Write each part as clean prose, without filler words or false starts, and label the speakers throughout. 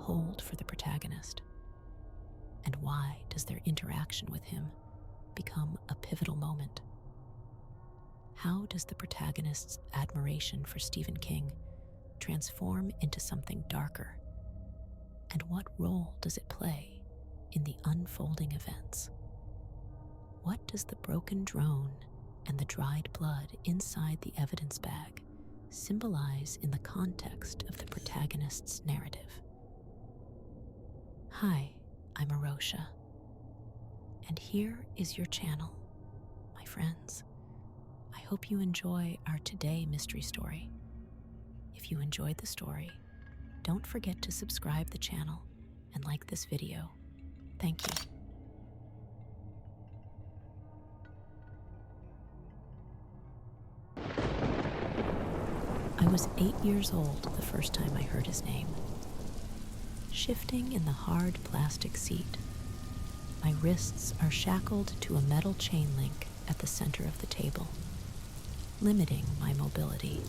Speaker 1: hold for the protagonist? And why does their interaction with him become a pivotal moment? How does the protagonist's admiration for Stephen King transform into something darker? And what role does it play in the unfolding events? What does the broken drone and the dried blood inside the evidence bag symbolize in the context of the protagonist's narrative? Hi, I'm Arosha, and here is your channel, my friends. I hope you enjoy our Today mystery story. If you enjoyed the story, don't forget to subscribe to the channel and like this video. Thank you. I was 8 years old the first time I heard his name. Shifting in the hard plastic seat, my wrists are shackled to a metal chain link at the center of the table, limiting my mobility.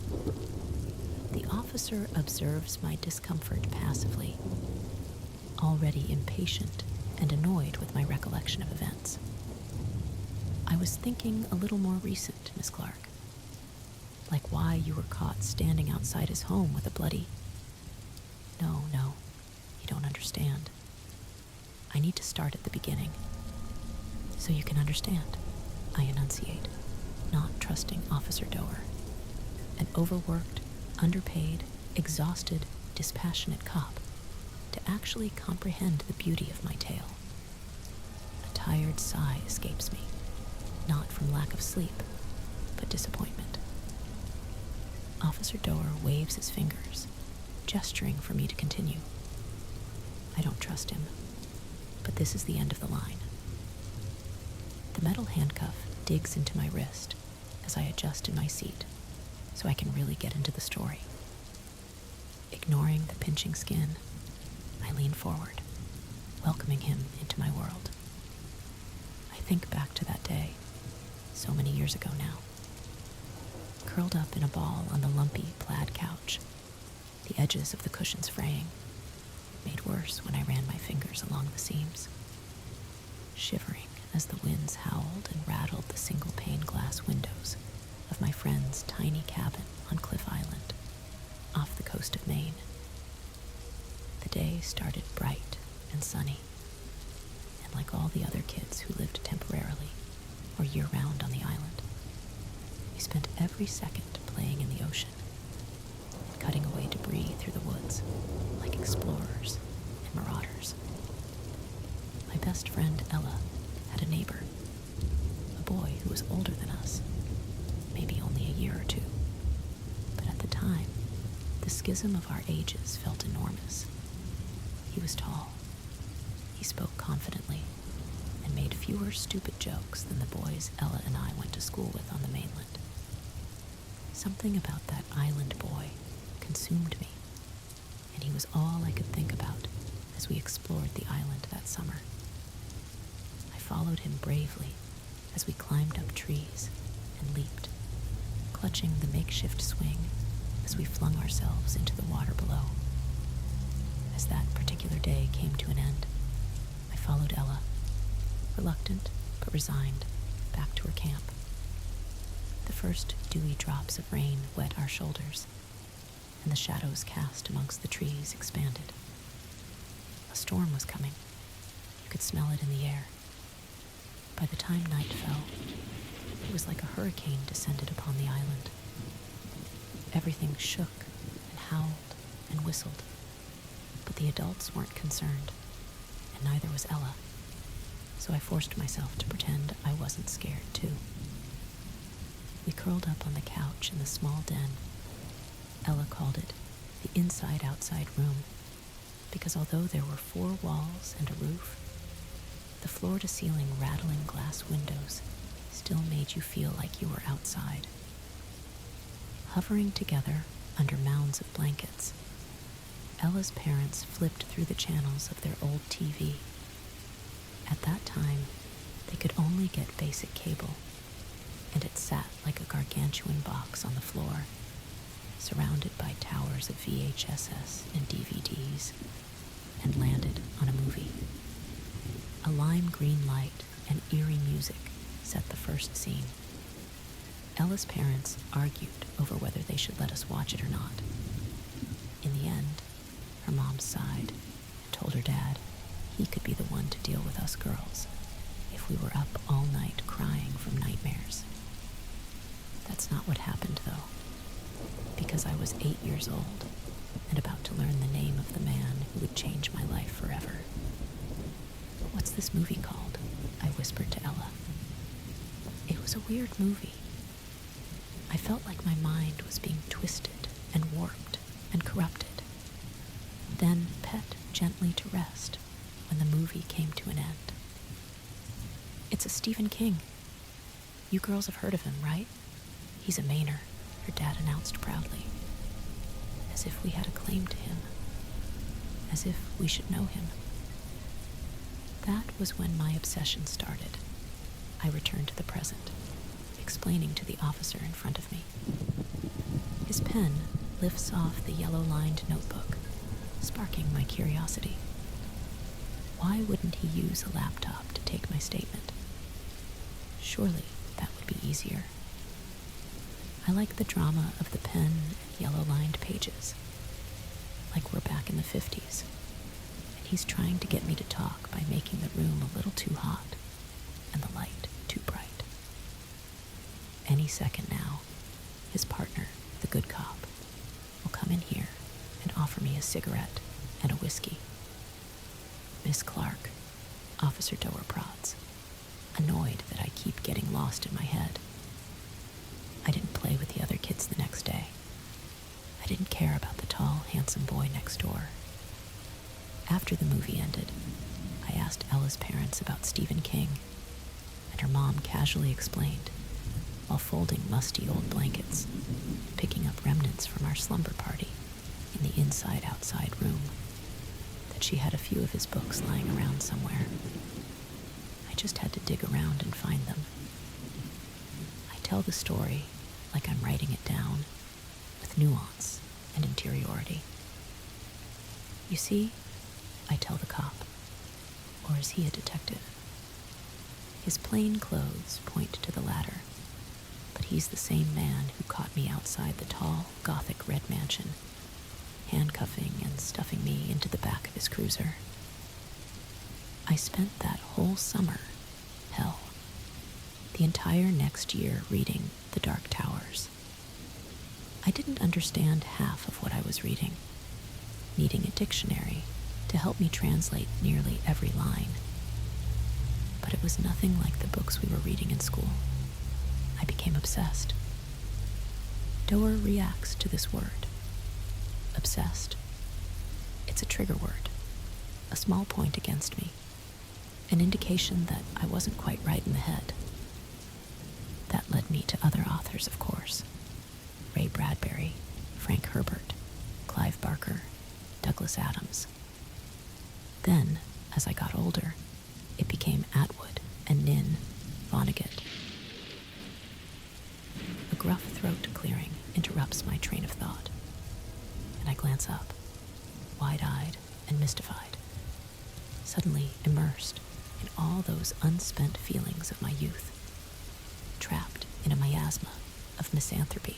Speaker 1: The officer observes my discomfort passively, already impatient and annoyed with my recollection of events. I was thinking a little more recent, Miss Clark. Like why you were caught standing outside his home with a bloody... No, you don't understand. I need to start at the beginning, so you can understand. I enunciate, not trusting Officer Doer, an overworked, underpaid, exhausted, dispassionate cop, to actually comprehend the beauty of my tale. A tired sigh escapes me, not from lack of sleep, but disappointment. Officer Doer waves his fingers, gesturing for me to continue. I don't trust him, but this is the end of the line. The metal handcuff digs into my wrist as I adjust in my seat so I can really get into the story. Ignoring the pinching skin, I lean forward, welcoming him into my world. I think back to that day, so many years ago now. Curled up in a ball on the lumpy plaid couch, the edges of the cushions fraying, made worse when I ran my fingers along the seams. Shivering as the winds howled and rattled the single-pane glass windows of my friend's tiny cabin on Cliff Island, off the coast of Maine. The day started bright and sunny, and like all the other kids who lived temporarily or year-round on the island, we spent every second playing in the ocean and cutting away debris through the woods like explorers and marauders. My best friend Ella had a neighbor, a boy who was older than us, maybe only a year or two. But at the time, the schism of our ages felt enormous. He was tall, he spoke confidently, and made fewer stupid jokes than the boys Ella and I went to school with on the mainland. Something about that island boy consumed me, and he was all I could think about as we explored the island that summer. I followed him bravely as we climbed up trees and leaped, clutching the makeshift swing as we flung ourselves into the water below. As that particular day came to an end, I followed Ella, reluctant but resigned, back to her camp. The first dewy drops of rain wet our shoulders, and the shadows cast amongst the trees expanded. A storm was coming. You could smell it in the air. By the time night fell, it was like a hurricane descended upon the island. Everything shook and howled and whistled, but the adults weren't concerned, and neither was Ella, so I forced myself to pretend I wasn't scared too. We curled up on the couch in the small den. Ella called it the inside-outside room, because although there were 4 walls and a roof, the floor-to-ceiling rattling glass windows still made you feel like you were outside. Hovering together under mounds of blankets, Ella's parents flipped through the channels of their old TV. At that time, they could only get basic cable, and it sat like a gargantuan box on the floor, surrounded by towers of VHSs and DVDs, lime green light and eerie music set the first scene. Ella's parents argued over whether they should let us watch it or not. In the end, her mom sighed and told her dad he could be the one to deal with us girls if we were up all night crying from nightmares. That's not what happened, though, because I was 8 years old and about to learn the name of the man who would change my life forever. "What's this movie called?" I whispered to Ella. It was a weird movie. I felt like my mind was being twisted and warped and corrupted, then pet gently to rest when the movie came to an end. "It's a Stephen King. You girls have heard of him, right? He's a Mainer," her dad announced proudly, as if we had a claim to him, as if we should know him. That was when my obsession started. I returned to the present, explaining to the officer in front of me. His pen lifts off the yellow-lined notebook, sparking my curiosity. Why wouldn't he use a laptop to take my statement? Surely that would be easier. I like the drama of the pen and yellow-lined pages, like we're back in the 50s, and he's trying to get me to talk by making the room a little too hot and the light too bright. Any second now, his partner, the good cop, will come in here and offer me a cigarette and a whiskey. "Miss Clark," Officer Doer prods, annoyed that I keep getting lost in my head. I didn't play with the other kids the next day. I didn't care about the tall, handsome boy next door. After the movie ended, I asked Ella's parents about Stephen King, and her mom casually explained, while folding musty old blankets, picking up remnants from our slumber party in the inside-outside room, that she had a few of his books lying around somewhere. I just had to dig around and find them. I tell the story like I'm writing it down, with nuance and interiority. "You see," I tell the cop, or is he a detective? His plain clothes point to the latter, but he's the same man who caught me outside the tall, Gothic red mansion, handcuffing and stuffing me into the back of his cruiser. I spent that whole summer, hell, the entire next year reading The Dark Towers. I didn't understand half of what I was reading, needing a dictionary to help me translate nearly every line. But it was nothing like the books we were reading in school. I became obsessed. Doer reacts to this word. Obsessed. It's a trigger word, a small point against me, an indication that I wasn't quite right in the head. That led me to other authors, of course. Ray Bradbury, Frank Herbert, Clive Barker, Douglas Adams. Then, as I got older, it became Atwood and Nin, Vonnegut. A gruff throat clearing interrupts my train of thought, and I glance up, wide-eyed and mystified, suddenly immersed in all those unspent feelings of my youth, trapped in a miasma of misanthropy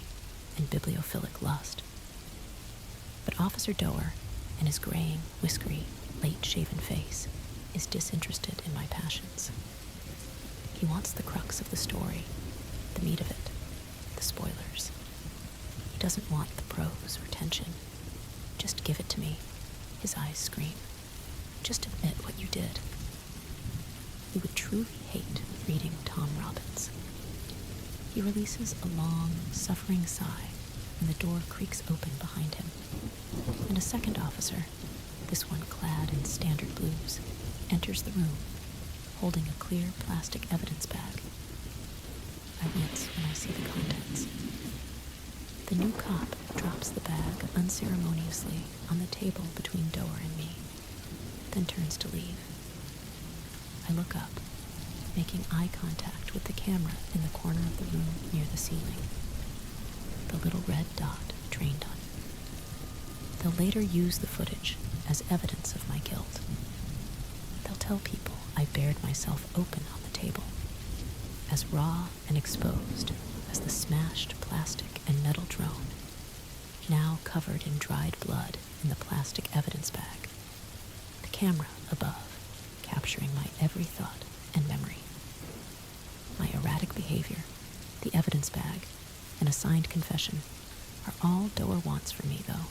Speaker 1: and bibliophilic lust. But Officer Doer, and his graying, whiskery, late-shaven face, is disinterested in my passions. He wants the crux of the story, the meat of it, the spoilers. He doesn't want the prose or tension. "Just give it to me," his eyes scream. "Just admit what you did." He would truly hate reading Tom Robbins. He releases a long, suffering sigh when the door creaks open behind him, and a second officer, this one clad in standard blues, enters the room, holding a clear plastic evidence bag. I wince when I see the contents. The new cop drops the bag unceremoniously on the table between Doer and me, then turns to leave. I look up, making eye contact with the camera in the corner of the room near the ceiling. The little red dot trained on it. They'll later use the footage as evidence of my guilt. They'll tell people I I bared myself open on the table, as raw and exposed as the smashed plastic and metal drone, now covered in dried blood in the plastic evidence bag, the camera above capturing my every thought and memory. My erratic behavior, the evidence bag, and a signed confession are all Doer wants from me, though,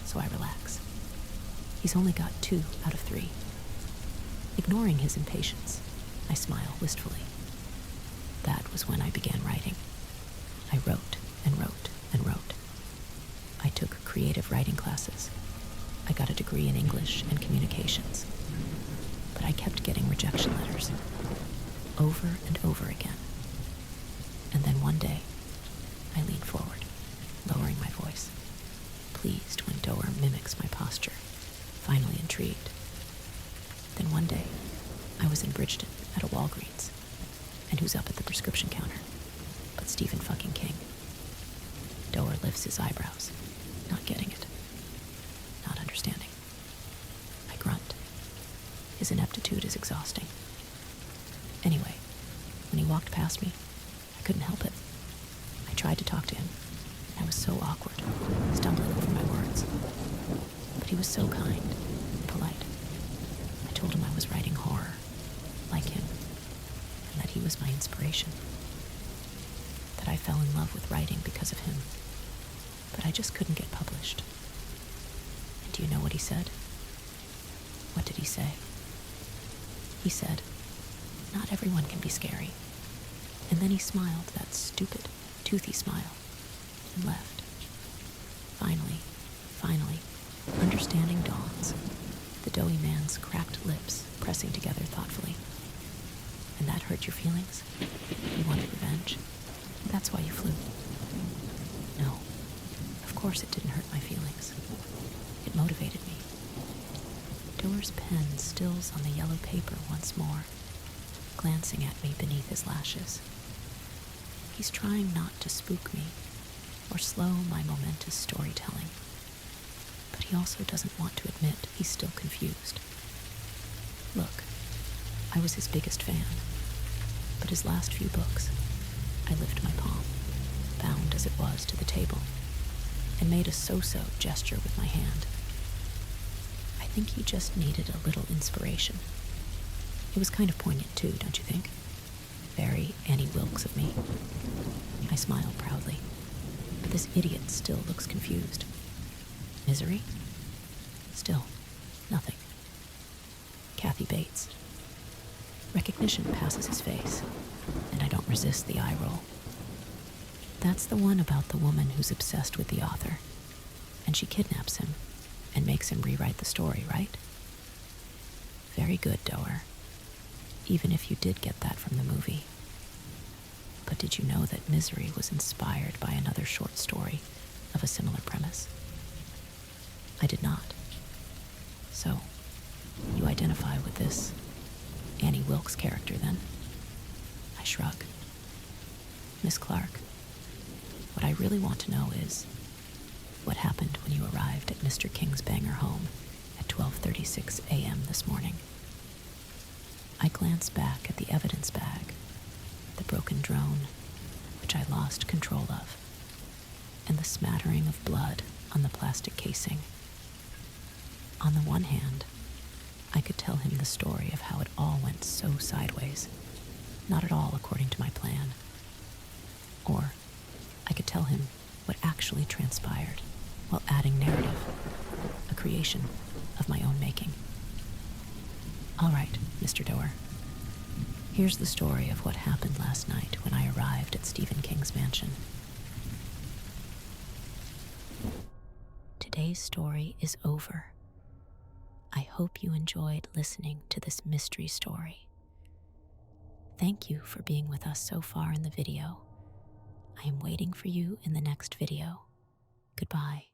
Speaker 1: so I relax. He's only got 2 out of 3. Ignoring his impatience, I smile wistfully. That was when I began writing. I wrote and wrote and wrote. I took creative writing classes. I got a degree in English and communications. But I kept getting rejection letters, over and over again. And then one day, I leaned forward, lowering my voice, pleased when Doer mimics my posture, finally intrigued. Then one day, I was in Bridgeton at a Walgreens, and who's up at the prescription counter but Stephen fucking King? Doer lifts his eyebrows, not getting it, not understanding. I grunt. His ineptitude is exhausting. Anyway, when he walked past me, I couldn't help it. I tried to talk to him, and I was so awkward, stumbling over my words. But he was so kind and polite. I told him I was writing horror, like him, and that he was my inspiration. That I fell in love with writing because of him, but I just couldn't get published. And do you know what he said? What did he say? He said, "Not everyone can be scary." And then he smiled that stupid, toothy smile and left. Finally, understanding dawns, the doughy man's cracked lips pressing together thoughtfully. And that hurt your feelings? You wanted revenge? That's why you flew? No, of course it didn't hurt my feelings. It motivated me. Doer's pen stills on the yellow paper once more, glancing at me beneath his lashes. He's trying not to spook me or slow my momentous storytelling, but he also doesn't want to admit he's still confused. Look, I was his biggest fan, but his last few books, I lifted my palm, bound as it was to the table, and made a so-so gesture with my hand. I think he just needed a little inspiration. It was kind of poignant too, don't you think? Very Annie Wilkes of me. I smiled proudly, but this idiot still looks confused. Misery? Still, nothing. Kathy Bates. Recognition passes his face, and I don't resist the eye roll. That's the one about the woman who's obsessed with the author, and she kidnaps him and makes him rewrite the story, right? Very good, Doer. Even if you did get that from the movie. But did you know that Misery was inspired by another short story of a similar premise? I did not. So, you identify with this Annie Wilkes character, then? I shrug. Miss Clark, what I really want to know is what happened when you arrived at Mr. King's banger home at 12:36 a.m. this morning. I glance back at the evidence bag, the broken drone, which I lost control of, and the smattering of blood on the plastic casing. On the one hand, I could tell him the story of how it all went so sideways, not at all according to my plan. Or I could tell him what actually transpired while adding narrative, a creation of my own making. All right, Mr. Doer. Here's the story of what happened last night when I arrived at Stephen King's mansion. Today's story is over. I hope you enjoyed listening to this mystery story. Thank you for being with us so far in the video. I am waiting for you in the next video. Goodbye.